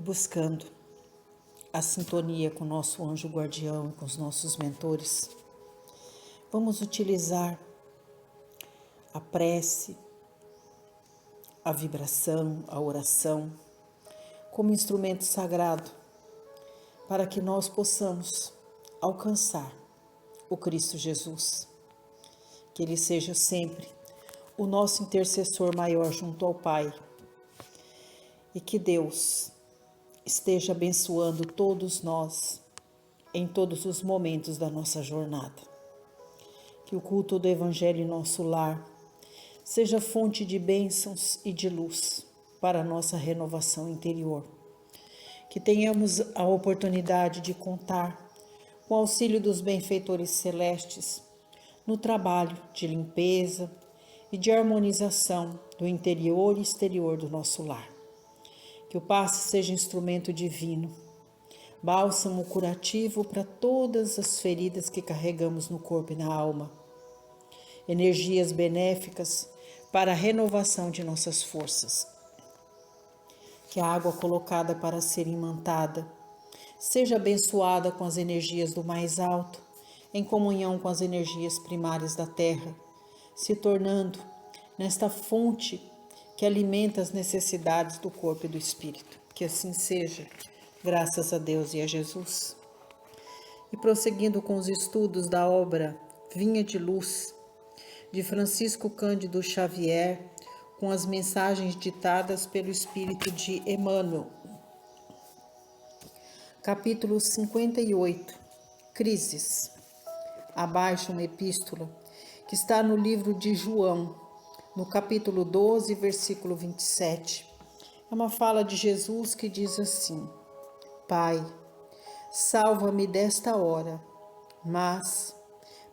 buscando a sintonia com o nosso anjo guardião e com os nossos mentores, vamos utilizar a prece, a vibração, a oração como instrumento sagrado para que nós possamos alcançar o Cristo Jesus. Que Ele seja sempre o nosso intercessor maior junto ao Pai e que Deus esteja abençoando todos nós em todos os momentos da nossa jornada. Que o culto do Evangelho em nosso lar seja fonte de bênçãos e de luz para a nossa renovação interior. Que tenhamos a oportunidade de contar com o auxílio dos benfeitores celestes no trabalho de limpeza e de harmonização do interior e exterior do nosso lar. Que o passe seja instrumento divino, bálsamo curativo para todas as feridas que carregamos no corpo e na alma, energias benéficas para a renovação de nossas forças. Que a água colocada para ser imantada seja abençoada com as energias do mais alto, em comunhão com as energias primárias da terra, se tornando nesta fonte que alimenta as necessidades do corpo e do espírito. Que assim seja, graças a Deus e a Jesus. E prosseguindo com os estudos da obra Vinha de Luz, de Francisco Cândido Xavier, com as mensagens ditadas pelo Espírito de Emmanuel. Capítulo 58, Crises. Abaixo uma epístola que está no livro de João, no capítulo 12, versículo 27. É uma fala de Jesus que diz assim: Pai, salva-me desta hora, mas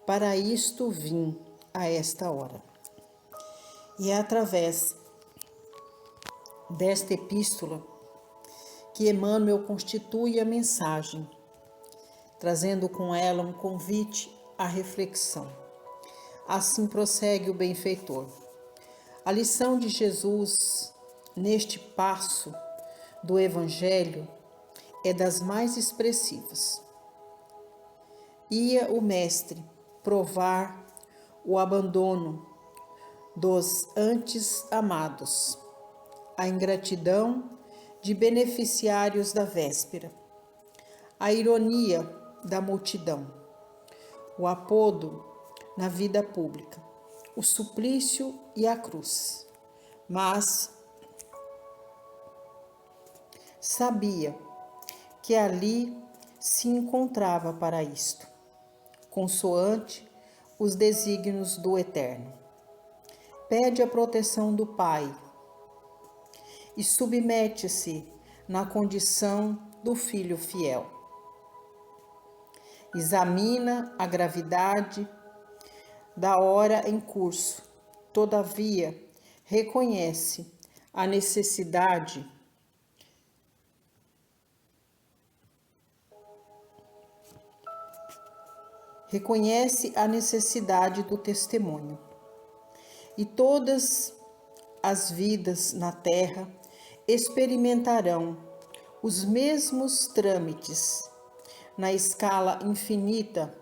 para isto vim a esta hora. E é através desta epístola que Emmanuel constitui a mensagem, trazendo com ela um convite à reflexão. Assim prossegue o benfeitor. A lição de Jesus neste passo do Evangelho é das mais expressivas. Ia o Mestre provar o abandono dos antes amados, a ingratidão de beneficiários da véspera, a ironia da multidão, o apodo na vida pública, o suplício e a cruz. Mas sabia que ali se encontrava para isto, consoante os desígnios do Eterno. Pede a proteção do Pai e submete-se na condição do filho fiel. Examina a gravidade da hora em curso, todavia reconhece a necessidade do testemunho. E todas as vidas na terra experimentarão os mesmos trâmites na escala infinita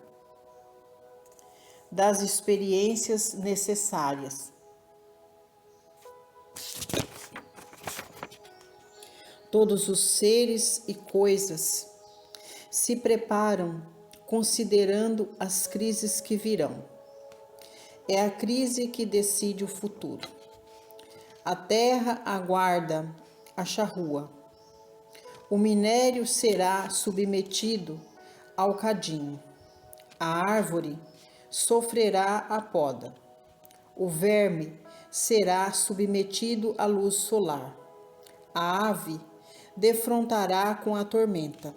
das experiências necessárias. Todos os seres e coisas se preparam considerando as crises que virão. É a crise que decide o futuro. A terra aguarda a charrua. O minério será submetido ao cadinho. A árvore sofrerá a poda. O verme será submetido à luz solar. A ave defrontará com a tormenta.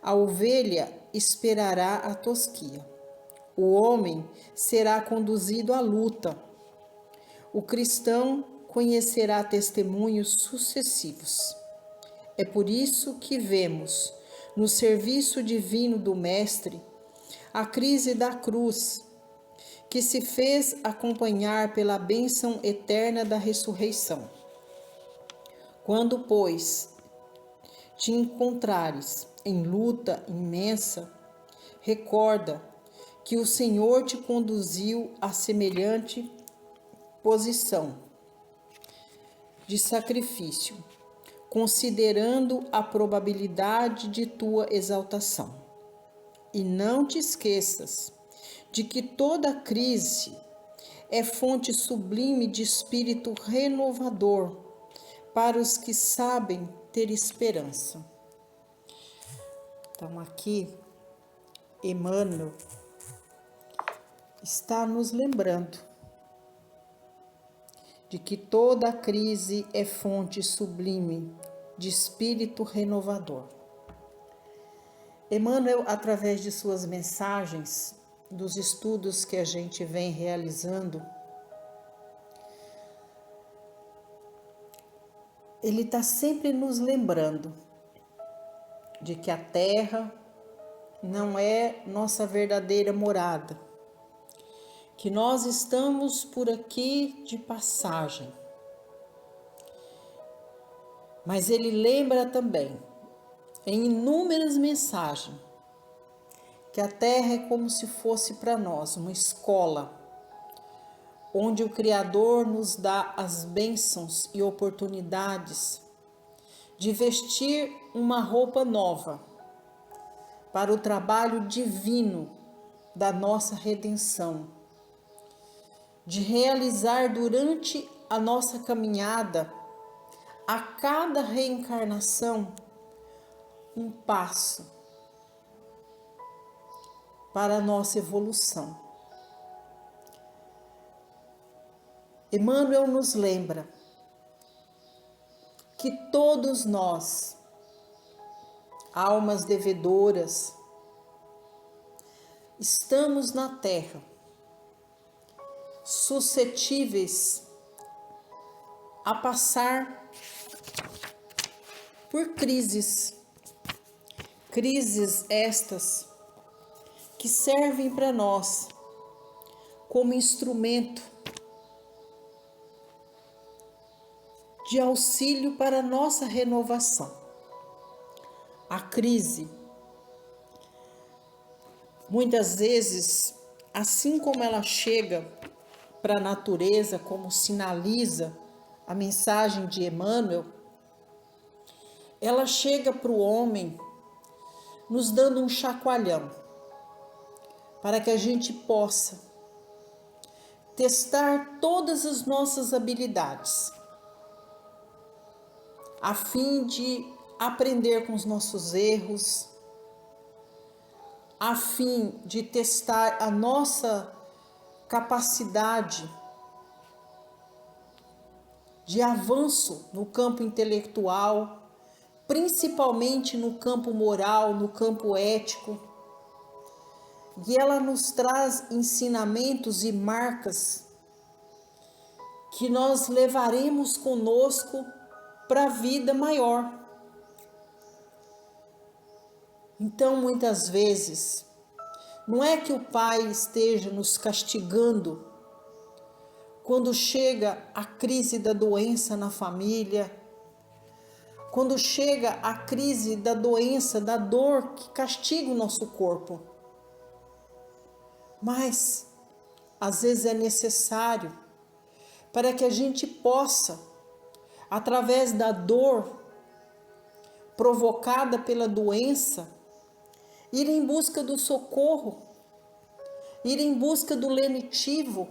A ovelha esperará a tosquia. O homem será conduzido à luta. O cristão conhecerá testemunhos sucessivos. É por isso que vemos no serviço divino do Mestre a crise da cruz, que se fez acompanhar pela bênção eterna da ressurreição. Quando, pois, te encontrares em luta imensa, recorda que o Senhor te conduziu a semelhante posição de sacrifício, considerando a probabilidade de tua exaltação. E não te esqueças de que toda crise é fonte sublime de espírito renovador para os que sabem ter esperança. Então aqui, Emmanuel está nos lembrando de que toda crise é fonte sublime de espírito renovador. Emmanuel, através de suas mensagens, dos estudos que a gente vem realizando, ele está sempre nos lembrando de que a Terra não é nossa verdadeira morada, que nós estamos por aqui de passagem. Mas ele lembra também, em inúmeras mensagens, que a Terra é como se fosse para nós uma escola, onde o Criador nos dá as bênçãos e oportunidades de vestir uma roupa nova para o trabalho divino da nossa redenção, de realizar durante a nossa caminhada, a cada reencarnação, um passo para a nossa evolução. Emmanuel nos lembra que todos nós, almas devedoras, estamos na Terra, suscetíveis a passar por crises estas que servem para nós como instrumento de auxílio para a nossa renovação. A crise, muitas vezes, assim como ela chega para a natureza, como sinaliza a mensagem de Emmanuel, ela chega para o homem nos dando um chacoalhão, para que a gente possa testar todas as nossas habilidades, a fim de aprender com os nossos erros, a fim de testar a nossa capacidade de avanço no campo intelectual, principalmente no campo moral, no campo ético. E ela nos traz ensinamentos e marcas que nós levaremos conosco para a vida maior. Então, muitas vezes, não é que o Pai esteja nos castigando quando chega a crise da doença na família, quando chega a crise da doença, da dor que castiga o nosso corpo. Mas, às vezes é necessário para que a gente possa, através da dor provocada pela doença, ir em busca do socorro, ir em busca do lenitivo,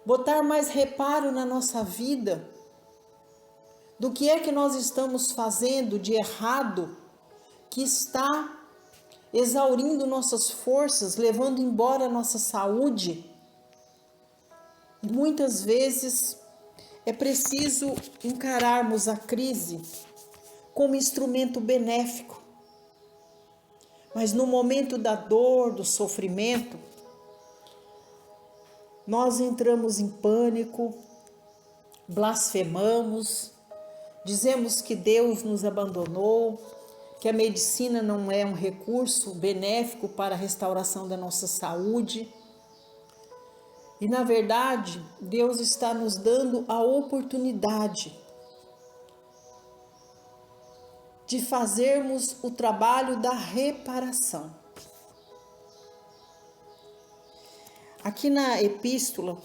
botar mais reparo na nossa vida, do que é que nós estamos fazendo de errado, que está exaurindo nossas forças, levando embora a nossa saúde. Muitas vezes é preciso encararmos a crise como instrumento benéfico. Mas no momento da dor, do sofrimento, nós entramos em pânico, blasfemamos, dizemos que Deus nos abandonou, que a medicina não é um recurso benéfico para a restauração da nossa saúde. E, na verdade, Deus está nos dando a oportunidade de fazermos o trabalho da reparação. Aqui na epístola,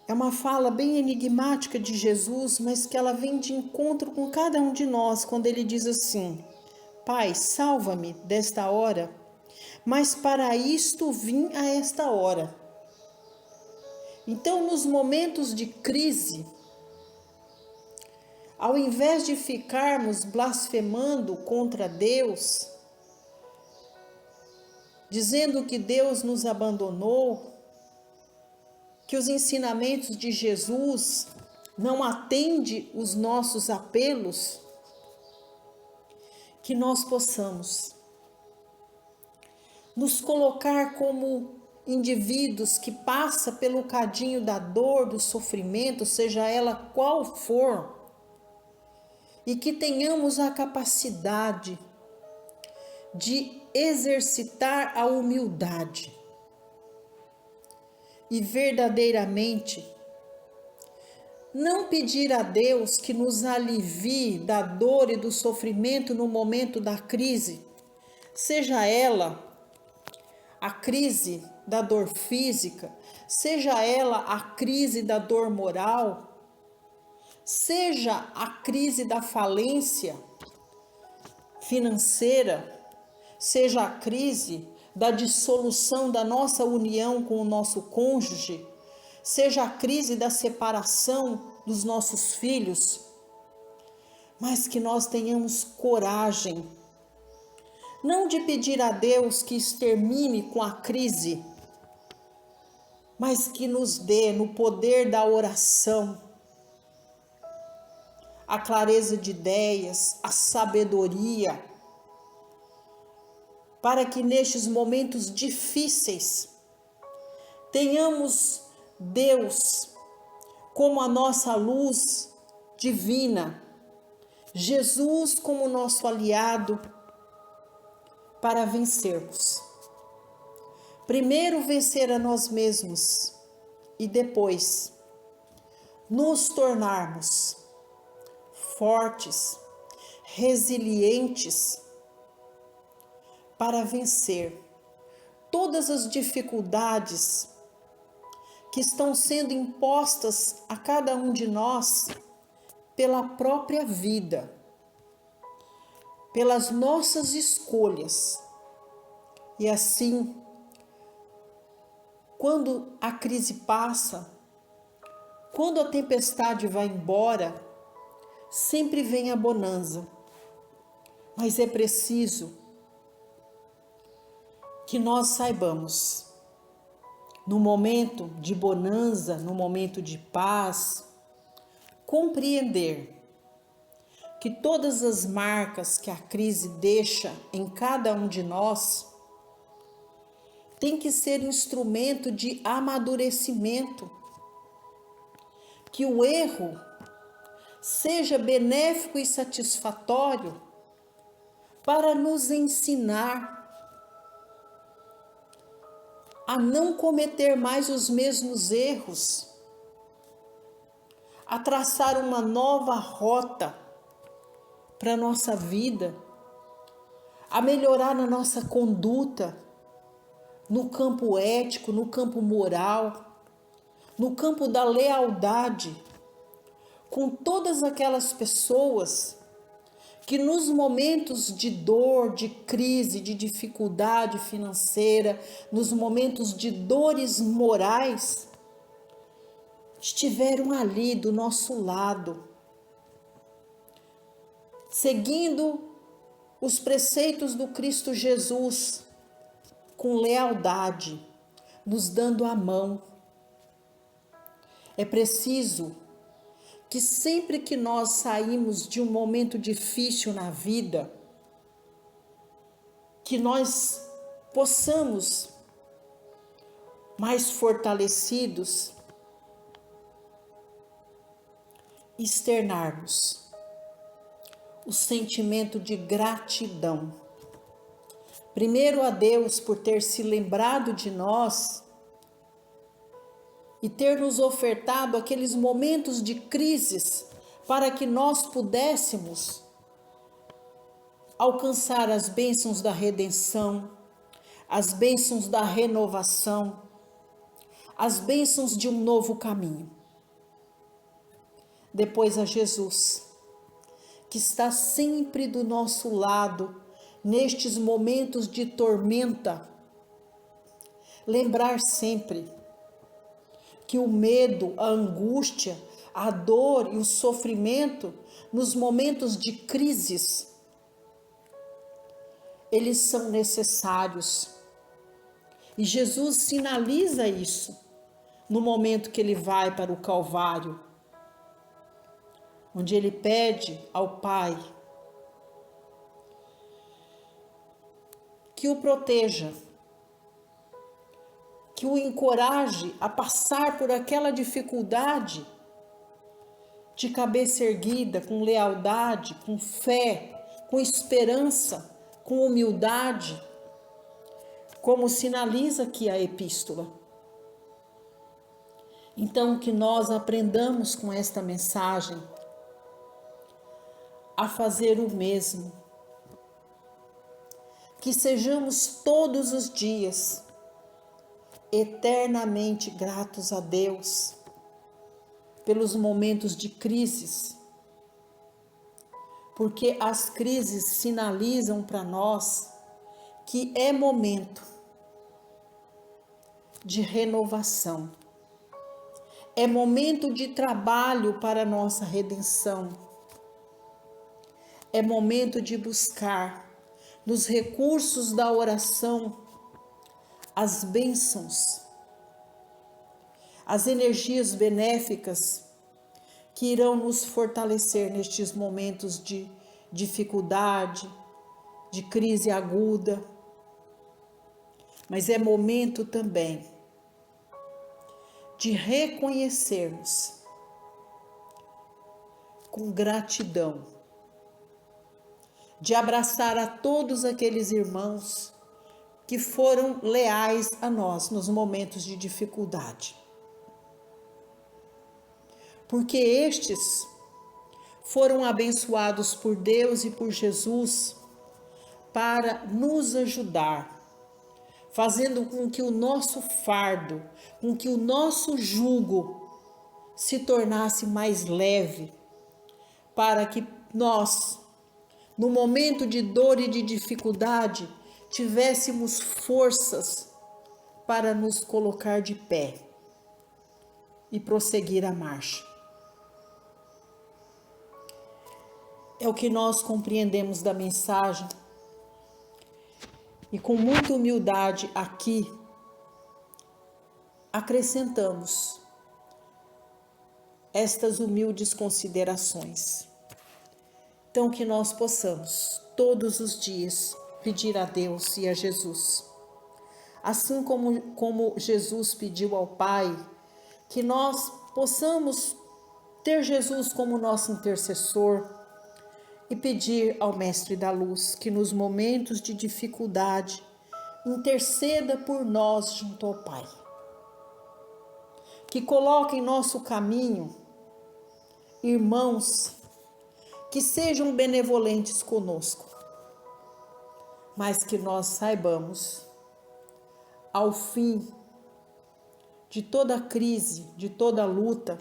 é uma fala bem enigmática de Jesus, mas que ela vem de encontro com cada um de nós, quando ele diz assim: Pai, salva-me desta hora, mas para isto vim a esta hora. Então, nos momentos de crise, ao invés de ficarmos blasfemando contra Deus, dizendo que Deus nos abandonou, que os ensinamentos de Jesus não atendem os nossos apelos, que nós possamos nos colocar como indivíduos que passam pelo cadinho da dor, do sofrimento, seja ela qual for, e que tenhamos a capacidade de exercitar a humildade e verdadeiramente não pedir a Deus que nos alivie da dor e do sofrimento no momento da crise, seja ela a crise da dor física, seja ela a crise da dor moral, seja a crise da falência financeira, seja a crise da dissolução da nossa união com o nosso cônjuge, seja a crise da separação dos nossos filhos, mas que nós tenhamos coragem, não de pedir a Deus que extermine com a crise, mas que nos dê no poder da oração a clareza de ideias, a sabedoria, para que nestes momentos difíceis tenhamos Deus como a nossa luz divina, Jesus como nosso aliado para vencermos. Primeiro vencer a nós mesmos e depois nos tornarmos fortes, resilientes para vencer todas as dificuldades que estão sendo impostas a cada um de nós pela própria vida, pelas nossas escolhas. E assim, quando a crise passa, quando a tempestade vai embora, sempre vem a bonança. Mas é preciso que nós saibamos, no momento de bonança, no momento de paz, compreender que todas as marcas que a crise deixa em cada um de nós tem que ser instrumento de amadurecimento, que o erro seja benéfico e satisfatório para nos ensinar a não cometer mais os mesmos erros, a traçar uma nova rota para a nossa vida, a melhorar na nossa conduta, no campo ético, no campo moral, no campo da lealdade, com todas aquelas pessoas que nos momentos de dor, de crise, de dificuldade financeira, nos momentos de dores morais, estiveram ali do nosso lado, seguindo os preceitos do Cristo Jesus, com lealdade, nos dando a mão. É preciso que sempre que nós saímos de um momento difícil na vida, que nós possamos, mais fortalecidos, externarmos o sentimento de gratidão. Primeiro a Deus por ter se lembrado de nós e ter nos ofertado aqueles momentos de crises para que nós pudéssemos alcançar as bênçãos da redenção, as bênçãos da renovação, as bênçãos de um novo caminho. Depois a Jesus, que está sempre do nosso lado, nestes momentos de tormenta, lembrar sempre que o medo, a angústia, a dor e o sofrimento, nos momentos de crises, eles são necessários. E Jesus sinaliza isso no momento que ele vai para o Calvário, onde ele pede ao Pai que o proteja, que o encoraje a passar por aquela dificuldade de cabeça erguida, com lealdade, com fé, com esperança, com humildade, como sinaliza aqui a epístola. Então, que nós aprendamos com esta mensagem a fazer o mesmo. Que sejamos todos os dias eternamente gratos a Deus pelos momentos de crises, porque as crises sinalizam para nós que é momento de renovação, é momento de trabalho para a nossa redenção, é momento de buscar nos recursos da oração as bênçãos, as energias benéficas que irão nos fortalecer nestes momentos de dificuldade, de crise aguda. Mas é momento também de reconhecermos com gratidão, de abraçar a todos aqueles irmãos que foram leais a nós nos momentos de dificuldade. Porque estes foram abençoados por Deus e por Jesus para nos ajudar, fazendo com que o nosso fardo, com que o nosso jugo se tornasse mais leve, para que nós, no momento de dor e de dificuldade, tivéssemos forças para nos colocar de pé e prosseguir a marcha. É o que nós compreendemos da mensagem e com muita humildade aqui acrescentamos estas humildes considerações. Então que nós possamos todos os dias pedir a Deus e a Jesus, assim como Jesus pediu ao Pai, que nós possamos ter Jesus como nosso intercessor e pedir ao Mestre da Luz que nos momentos de dificuldade interceda por nós junto ao Pai. Que coloque em nosso caminho irmãos que sejam benevolentes conosco, mas que nós saibamos, ao fim de toda crise, de toda luta,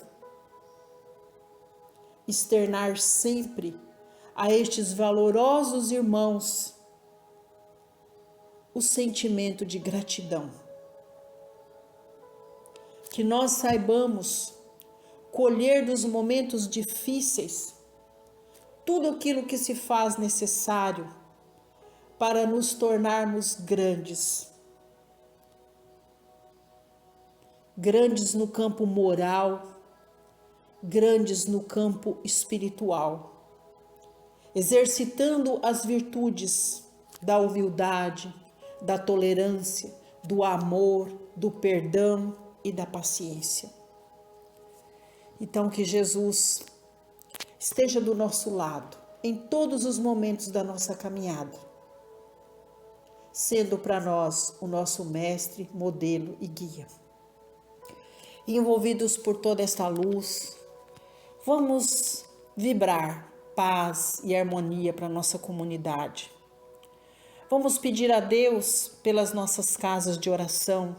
externar sempre a estes valorosos irmãos o sentimento de gratidão. Que nós saibamos colher dos momentos difíceis tudo aquilo que se faz necessário para nos tornarmos grandes. Grandes no campo moral, grandes no campo espiritual, exercitando as virtudes da humildade, da tolerância, do amor, do perdão e da paciência. Então que Jesus esteja do nosso lado em todos os momentos da nossa caminhada, sendo para nós o nosso mestre, modelo e guia. E envolvidos por toda esta luz, vamos vibrar paz e harmonia para a nossa comunidade. Vamos pedir a Deus pelas nossas casas de oração,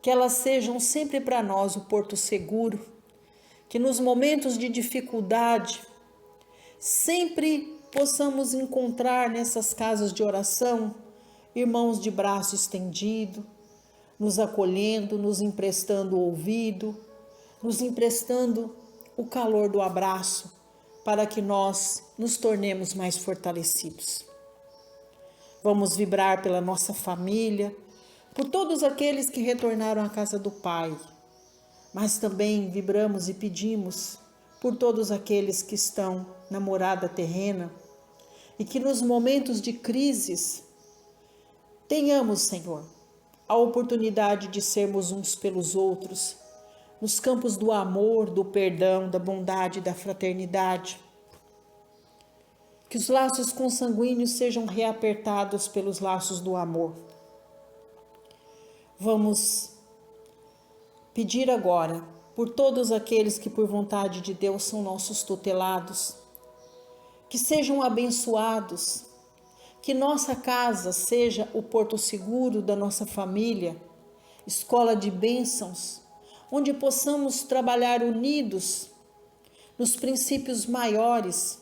que elas sejam sempre para nós o porto seguro, que nos momentos de dificuldade sempre possamos encontrar nessas casas de oração irmãos de braço estendido, nos acolhendo, nos emprestando o ouvido, nos emprestando o calor do abraço, para que nós nos tornemos mais fortalecidos. Vamos vibrar pela nossa família, por todos aqueles que retornaram à casa do Pai, mas também vibramos e pedimos por todos aqueles que estão na morada terrena e que nos momentos de crises tenhamos, Senhor, a oportunidade de sermos uns pelos outros, nos campos do amor, do perdão, da bondade e da fraternidade. Que os laços consanguíneos sejam reapertados pelos laços do amor. Vamos pedir agora por todos aqueles que por vontade de Deus são nossos tutelados, que sejam abençoados, que nossa casa seja o porto seguro da nossa família, escola de bênçãos, onde possamos trabalhar unidos nos princípios maiores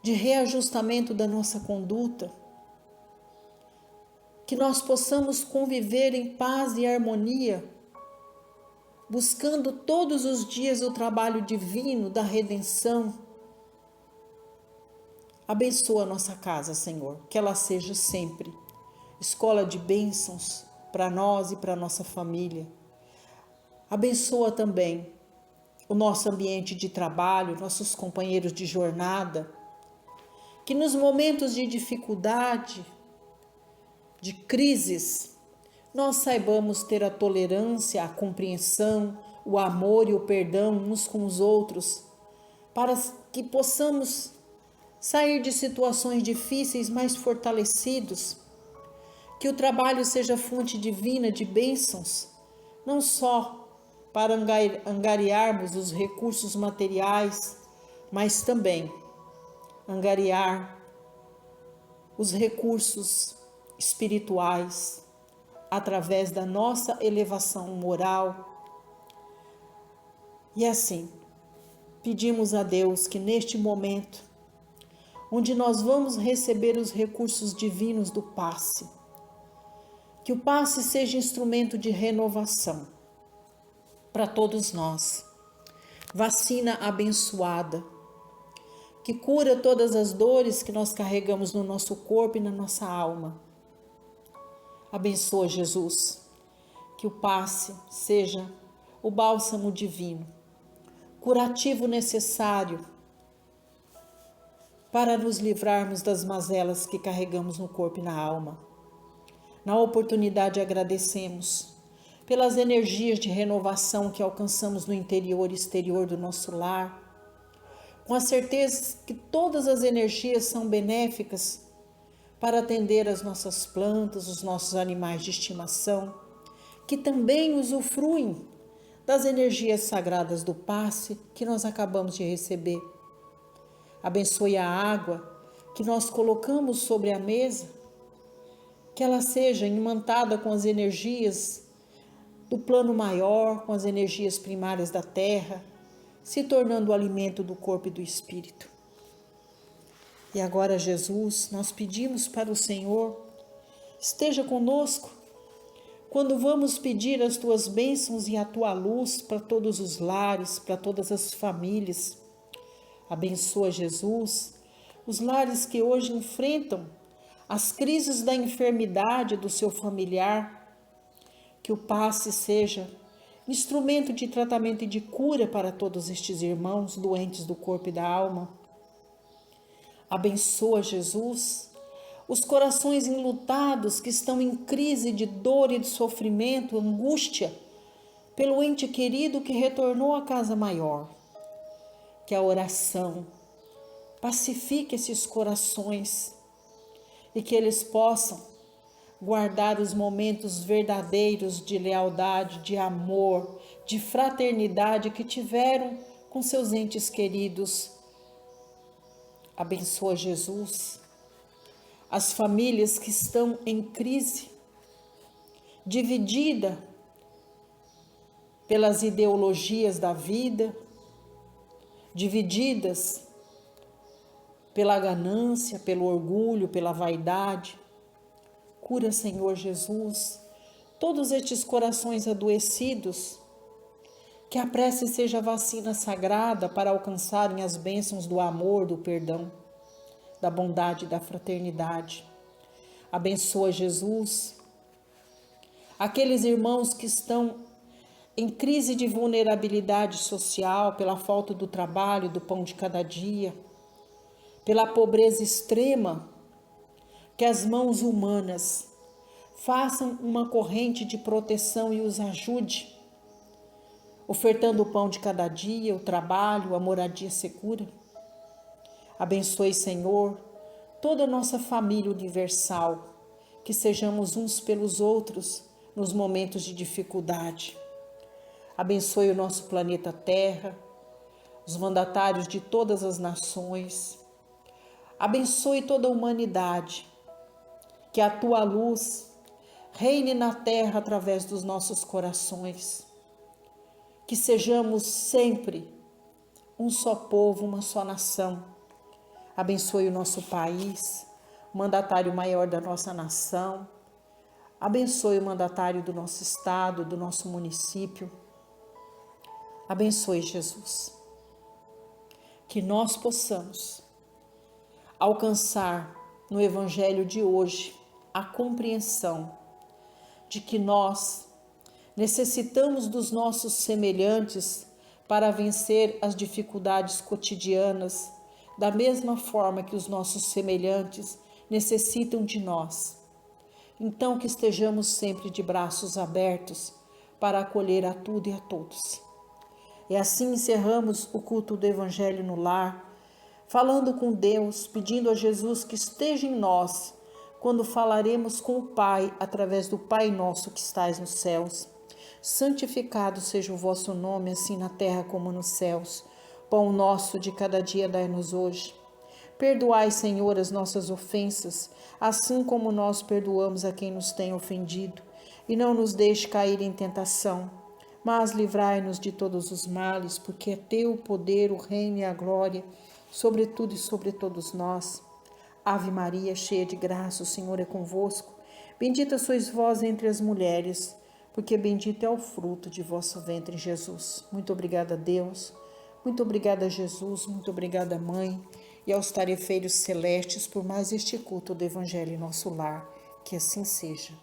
de reajustamento da nossa conduta, que nós possamos conviver em paz e harmonia, buscando todos os dias o trabalho divino da redenção. Abençoa a nossa casa, Senhor, que ela seja sempre escola de bênçãos para nós e para a nossa família. Abençoa também o nosso ambiente de trabalho, nossos companheiros de jornada, que nos momentos de dificuldade, de crises, nós saibamos ter a tolerância, a compreensão, o amor e o perdão uns com os outros, para que possamos sair de situações difíceis mais fortalecidos, que o trabalho seja fonte divina de bênçãos, não só para angariarmos os recursos materiais, mas também angariar os recursos espirituais através da nossa elevação moral. E assim, pedimos a Deus que neste momento, onde nós vamos receber os recursos divinos do passe, que o passe seja instrumento de renovação para todos nós, vacina abençoada, que cura todas as dores que nós carregamos no nosso corpo e na nossa alma. Abençoa, Jesus, que o passe seja o bálsamo divino, curativo necessário para nos livrarmos das mazelas que carregamos no corpo e na alma. Na oportunidade agradecemos pelas energias de renovação que alcançamos no interior e exterior do nosso lar, com a certeza que todas as energias são benéficas para atender as nossas plantas, os nossos animais de estimação, que também usufruem das energias sagradas do passe que nós acabamos de receber. Abençoe a água que nós colocamos sobre a mesa, que ela seja imantada com as energias do plano maior, com as energias primárias da terra, se tornando o alimento do corpo e do espírito. E agora, Jesus, nós pedimos para o Senhor, esteja conosco quando vamos pedir as tuas bênçãos e a tua luz para todos os lares, para todas as famílias. Abençoa, Jesus, os lares que hoje enfrentam as crises da enfermidade do seu familiar, que o passe seja instrumento de tratamento e de cura para todos estes irmãos doentes do corpo e da alma. Abençoa, Jesus, os corações enlutados que estão em crise de dor e de sofrimento, angústia, pelo ente querido que retornou à casa maior. Que a oração pacifique esses corações e que eles possam guardar os momentos verdadeiros de lealdade, de amor, de fraternidade que tiveram com seus entes queridos Abençoa, Jesus, as famílias que estão em crise, dividida pelas ideologias da vida, divididas pela ganância, pelo orgulho, pela vaidade. Cura, Senhor Jesus, todos estes corações adoecidos, que a prece seja a vacina sagrada para alcançarem as bênçãos do amor, do perdão, da bondade e da fraternidade. Abençoa, Jesus, aqueles irmãos que estão em crise de vulnerabilidade social pela falta do trabalho, do pão de cada dia, pela pobreza extrema, que as mãos humanas façam uma corrente de proteção e os ajude, ofertando o pão de cada dia, o trabalho, a moradia segura. Abençoe, Senhor, toda a nossa família universal, que sejamos uns pelos outros nos momentos de dificuldade. Abençoe o nosso planeta Terra, os mandatários de todas as nações. Abençoe toda a humanidade, que a tua luz reine na terra através dos nossos corações. Que sejamos sempre um só povo, uma só nação. Abençoe o nosso país, o mandatário maior da nossa nação. Abençoe o mandatário do nosso estado, do nosso município. Abençoe, Jesus. Que nós possamos alcançar no Evangelho de hoje a compreensão de que nós necessitamos dos nossos semelhantes para vencer as dificuldades cotidianas, da mesma forma que os nossos semelhantes necessitam de nós. Então, que estejamos sempre de braços abertos para acolher a tudo e a todos. E assim encerramos o culto do Evangelho no lar, falando com Deus, pedindo a Jesus que esteja em nós, quando falaremos com o Pai, através do Pai nosso que estais nos céus. Santificado seja o vosso nome, assim na terra como nos céus. Pão nosso de cada dia dai-nos hoje. Perdoai, Senhor, as nossas ofensas, assim como nós perdoamos a quem nos tem ofendido. E não nos deixe cair em tentação, mas livrai-nos de todos os males, porque é teu o poder, o reino e a glória, sobre tudo e sobre todos nós. Ave Maria, cheia de graça, o Senhor é convosco. Bendita sois vós entre as mulheres, porque bendito é o fruto de vosso ventre, Jesus. Muito obrigada, Deus. Muito obrigada, Jesus. Muito obrigada, Mãe. E aos tarefeiros celestes por mais este culto do Evangelho em nosso lar. Que assim seja.